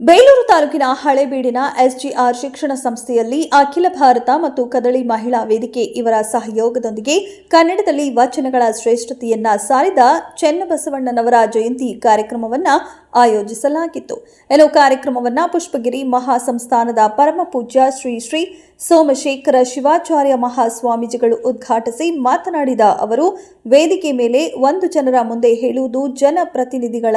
ಬೇಲೂರು ತಾಲೂಕಿನ ಹಳೇಬೀಡಿನ ಎಸ್ಜಿಆರ್ ಶಿಕ್ಷಣ ಸಂಸ್ಥೆಯಲ್ಲಿ ಅಖಿಲ ಭಾರತ ಮತ್ತು ಕದಳಿ ಮಹಿಳಾ ವೇದಿಕೆ ಇವರ ಸಹಯೋಗದೊಂದಿಗೆ ಕನ್ನಡದಲ್ಲಿ ವಚನಗಳ ಶ್ರೇಷ್ಠತೆಯನ್ನ ಸಾರಿದ ಚೆನ್ನಬಸವಣ್ಣನವರ ಜಯಂತಿ ಕಾರ್ಯಕ್ರಮವನ್ನು ಆಯೋಜಿಸಲಾಗಿತ್ತು. ಕಾರ್ಯಕ್ರಮವನ್ನು ಪುಷ್ಪಗಿರಿ ಮಹಾಸಂಸ್ಥಾನದ ಪರಮ ಪೂಜ್ಯ ಶ್ರೀ ಶ್ರೀ ಸೋಮಶೇಖರ ಶಿವಾಚಾರ್ಯ ಮಹಾಸ್ವಾಮೀಜಿಗಳು ಉದ್ಘಾಟಿಸಿ ಮಾತನಾಡಿದ ಅವರು, ವೇದಿಕೆ ಮೇಲೆ ಒಂದು ಜನರ ಮುಂದೆ ಹೇಳುವುದು ಜನಪ್ರತಿನಿಧಿಗಳ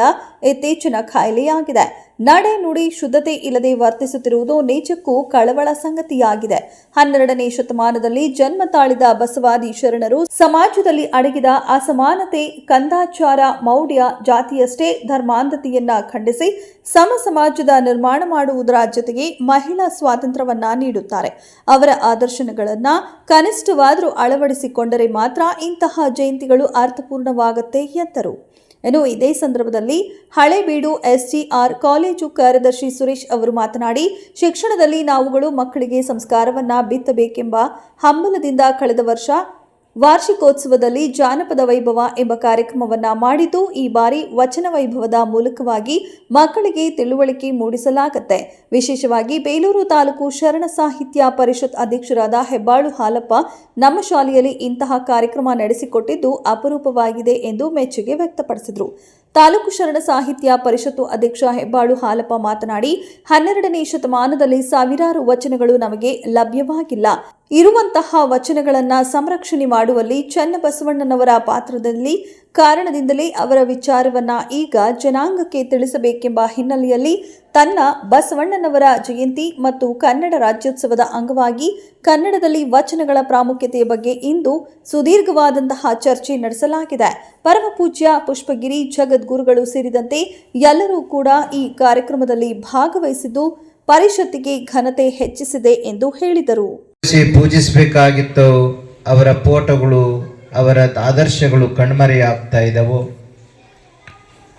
ಇತ್ತೀಚಿನ ಖಾಯಿಲೆಯಾಗಿದೆ. ನಡೆ ನುಡಿ ಶುದ್ಧತೆ ಇಲ್ಲದೆ ವರ್ತಿಸುತ್ತಿರುವುದು ನಿಜಕ್ಕೂ ಕಳವಳ ಸಂಗತಿಯಾಗಿದೆ. 12ನೇ ಶತಮಾನದಲ್ಲಿ ಜನ್ಮ ತಾಳಿದ ಬಸವಾದಿ ಶರಣರು ಸಮಾಜದಲ್ಲಿ ಅಡಗಿದ ಅಸಮಾನತೆ, ಕಂದಾಚಾರ, ಮೌಢ್ಯ, ಜಾತಿಯಷ್ಟೇ ಧರ್ಮಾಂಧತೆಯನ್ನ ಖಂಡಿಸಿ ಸಮ ಸಮಾಜದ ನಿರ್ಮಾಣ ಮಾಡುವುದರ ಜೊತೆಗೆ ಮಹಿಳಾ ಸ್ವಾತಂತ್ರ್ಯವನ್ನ ನೀಡುತ್ತಾರೆ. ಅವರ ಆದರ್ಶಗಳನ್ನ ಕನಿಷ್ಠವಾದರೂ ಅಳವಡಿಸಿಕೊಂಡರೆ ಮಾತ್ರ ಇಂತಹ ಜಯಂತಿಗಳು ಅರ್ಥಪೂರ್ಣವಾಗುತ್ತೆ ಎಂದರು. ಇದೇ ಸಂದರ್ಭದಲ್ಲಿ ಹಳೇಬೀಡು ಎಸ್ಜಿಆರ್ ಕಾಲೇಜು ಕಾರ್ಯದರ್ಶಿ ಸುರೇಶ್ ಅವರು ಮಾತನಾಡಿ, ಶಿಕ್ಷಣದಲ್ಲಿ ನಾವುಗಳು ಮಕ್ಕಳಿಗೆ ಸಂಸ್ಕಾರವನ್ನ ಬಿತ್ತಬೇಕೆಂಬ ಹಂಬಲದಿಂದ ಕಳೆದ ವರ್ಷ ವಾರ್ಷಿಕೋತ್ಸವದಲ್ಲಿ ಜಾನಪದ ವೈಭವ ಎಂಬ ಕಾರ್ಯಕ್ರಮವನ್ನ ಮಾಡಿದ್ದು, ಈ ಬಾರಿ ವಚನ ವೈಭವದ ಮೂಲಕವಾಗಿ ಮಕ್ಕಳಿಗೆ ತಿಳುವಳಿಕೆ ಮೂಡಿಸಲಾಗುತ್ತೆ. ವಿಶೇಷವಾಗಿ ಬೇಲೂರು ತಾಲೂಕು ಶರಣ ಸಾಹಿತ್ಯ ಪರಿಷತ್ ಅಧ್ಯಕ್ಷರಾದ ಹೆಬ್ಬಾಳು ಹಾಲಪ್ಪ ನಮ್ಮ ಶಾಲೆಯಲ್ಲಿ ಇಂತಹ ಕಾರ್ಯಕ್ರಮ ನಡೆಸಿಕೊಟ್ಟಿದ್ದು ಅಪರೂಪವಾಗಿದೆ ಎಂದು ಮೆಚ್ಚುಗೆ ವ್ಯಕ್ತಪಡಿಸಿದರು. ತಾಲೂಕು ಶರಣ ಸಾಹಿತ್ಯ ಪರಿಷತ್ತು ಅಧ್ಯಕ್ಷ ಹೆಬ್ಬಾಳು ಹಾಲಪ್ಪ ಮಾತನಾಡಿ, 12ನೇ ಶತಮಾನದಲ್ಲಿ ಸಾವಿರಾರು ವಚನಗಳು ನಮಗೆ ಲಭ್ಯವಾಗಿಲ್ಲ. ಇರುವಂತಹ ವಚನಗಳನ್ನು ಸಂರಕ್ಷಣೆ ಮಾಡುವಲ್ಲಿ ಚನ್ನಬಸವಣ್ಣನವರ ಪಾತ್ರದಲ್ಲಿ ಕಾರಣದಿಂದಲೇ ಅವರ ವಿಚಾರವನ್ನ ಈಗ ಜನಾಂಗಕ್ಕೆ ತಿಳಿಸಬೇಕೆಂಬ ಹಿನ್ನೆಲೆಯಲ್ಲಿ ತನ್ನ ಬಸವಣ್ಣನವರ ಜಯಂತಿ ಮತ್ತು ಕನ್ನಡ ರಾಜ್ಯೋತ್ಸವದ ಅಂಗವಾಗಿ ಕನ್ನಡದಲ್ಲಿ ವಚನಗಳ ಪ್ರಾಮುಖ್ಯತೆಯ ಬಗ್ಗೆ ಇಂದು ಸುದೀರ್ಘವಾದಂತಹ ಚರ್ಚೆ ನಡೆಸಲಾಗಿದೆ. ಪರಮ ಪೂಜ್ಯ ಪುಷ್ಪಗಿರಿ ಜಗದ್ಗುರುಗಳು ಸೇರಿದಂತೆ ಎಲ್ಲರೂ ಕೂಡ ಈ ಕಾರ್ಯಕ್ರಮದಲ್ಲಿ ಭಾಗವಹಿಸಿದ್ದು ಪರಿಷತ್ತಿಗೆ ಘನತೆ ಹೆಚ್ಚಿಸಿದೆ ಎಂದು ಹೇಳಿದರು. ಪೂಜಿಸಬೇಕಾಗಿತ್ತು ಅವರ ಫೋಟೋಗಳು, ಅವರ ಆದರ್ಶಗಳು ಕಣ್ಮರೆಯಾಗ್ತಾ ಇದ್ದವು.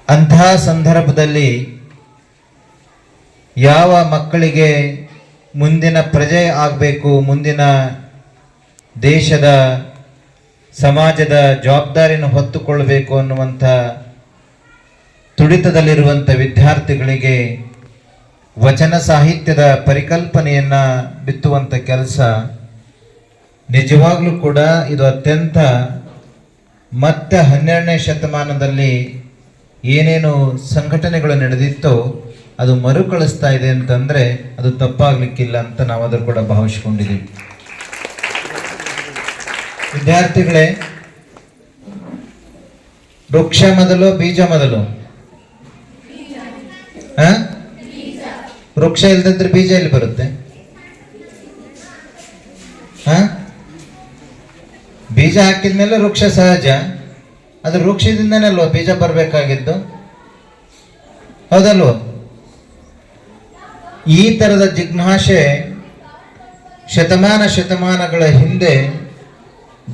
ಅಂತಹ ಸಂದರ್ಭದಲ್ಲಿ ಯಾವ ಮಕ್ಕಳಿಗೆ ಮುಂದಿನ ಪ್ರಜೆ ಆಗಬೇಕು, ಮುಂದಿನ ದೇಶದ ಸಮಾಜದ ಜವಾಬ್ದಾರಿಯನ್ನು ಹೊತ್ತುಕೊಳ್ಳಬೇಕು ಅನ್ನುವಂಥ ತುಡಿತದಲ್ಲಿರುವಂಥ ವಿದ್ಯಾರ್ಥಿಗಳಿಗೆ ವಚನ ಸಾಹಿತ್ಯದ ಪರಿಕಲ್ಪನೆಯನ್ನು ಬಿತ್ತುವಂಥ ಕೆಲಸ ನಿಜವಾಗ್ಲೂ ಕೂಡ ಇದು ಅತ್ಯಂತ ಮತ್ತೆ 12ನೇ ಶತಮಾನದಲ್ಲಿ ಏನೇನು ಸಂಘಟನೆಗಳು ನಡೆದಿತ್ತೋ ಅದು ಮರುಕಳಿಸ್ತಾ ಇದೆ ಅಂತಂದರೆ ಅದು ತಪ್ಪಾಗಲಿಕ್ಕಿಲ್ಲ ಅಂತ ನಾವು ಅದರ ಕೂಡ ಭಾವಿಸ್ಕೊಂಡಿದ್ದೀವಿ. ವಿದ್ಯಾರ್ಥಿಗಳೇ, ವೃಕ್ಷ ಮೊದಲು ಬೀಜ ಮೊದಲು? ವೃಕ್ಷ ಇಲ್ದಿದ್ರೆ ಬೀಜ ಎಲ್ಲಿ ಬರುತ್ತೆ? ಬೀಜ ಹಾಕಿದ್ಮೇಲೆ ವೃಕ್ಷ ಸಹಜ. ಅದು ವೃಕ್ಷದಿಂದನೇ ಅಲ್ವ ಬೀಜ ಬರಬೇಕಾಗಿದ್ದು, ಹೌದಲ್ವ? ಈ ತರದ ಜಿಜ್ಞಾಸೆ ಶತಮಾನಗಳ ಹಿಂದೆ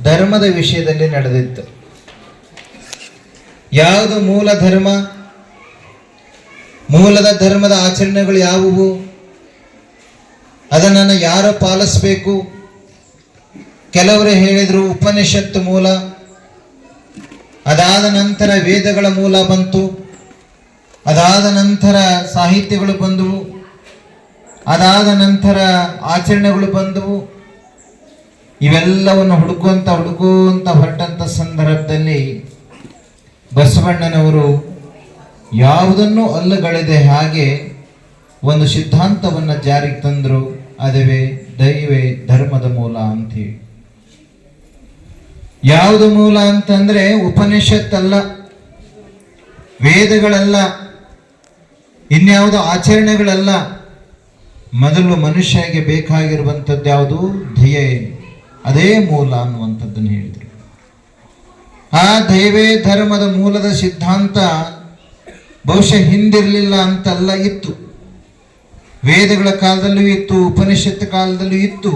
ಧರ್ಮದ ವಿಷಯದಲ್ಲಿ ನಡೆದಿತ್ತು. ಯಾವುದು ಮೂಲ ಧರ್ಮ, ಮೂಲದ ಧರ್ಮದ ಆಚರಣೆಗಳು ಯಾವುವು, ಅದನ್ನು ಯಾರು ಪಾಲಿಸಬೇಕು? ಕೆಲವರು ಹೇಳಿದರು ಉಪನಿಷತ್ತು ಮೂಲ, ಅದಾದ ನಂತರ ವೇದಗಳ ಮೂಲ ಬಂತು, ಅದಾದ ನಂತರ ಸಾಹಿತ್ಯಗಳು ಬಂದವು, ಅದಾದ ನಂತರ ಆಚರಣೆಗಳು ಬಂದವು. ಇವೆಲ್ಲವನ್ನು ಹುಡುಕುವಂತ ಹೊರಟಂತ ಸಂದರ್ಭದಲ್ಲಿ ಬಸವಣ್ಣನವರು ಯಾವುದನ್ನು ಅಲ್ಲಗಳೆದೆ ಹಾಗೆ ಒಂದು ಸಿದ್ಧಾಂತವನ್ನು ಜಾರಿಗೆ ತಂದರು. ಅದುವೇ ದೈವೇ ಧರ್ಮದ ಮೂಲ ಅಂತೀವಿ. ಯಾವುದು ಮೂಲ ಅಂತಂದ್ರೆ ಉಪನಿಷತ್ತಲ್ಲ, ವೇದಗಳಲ್ಲ, ಇನ್ಯಾವುದು ಆಚರಣೆಗಳಲ್ಲ. ಮೊದಲು ಮನುಷ್ಯಗೆ ಬೇಕಾಗಿರುವಂಥದ್ದು ಯಾವುದು? ದಯೆ, ಅದೇ ಮೂಲ ಅನ್ನುವಂಥದ್ದನ್ನು ಹೇಳಿದರು. ಆ ದೈವೇ ಧರ್ಮದ ಮೂಲದ ಸಿದ್ಧಾಂತ ಬಹುಶಃ ಹಿಂದಿರಲಿಲ್ಲ ಅಂತಲ್ಲ, ಇತ್ತು. ವೇದಗಳ ಕಾಲದಲ್ಲೂ ಇತ್ತು, ಉಪನಿಷತ್ತು ಕಾಲದಲ್ಲೂ ಇತ್ತು.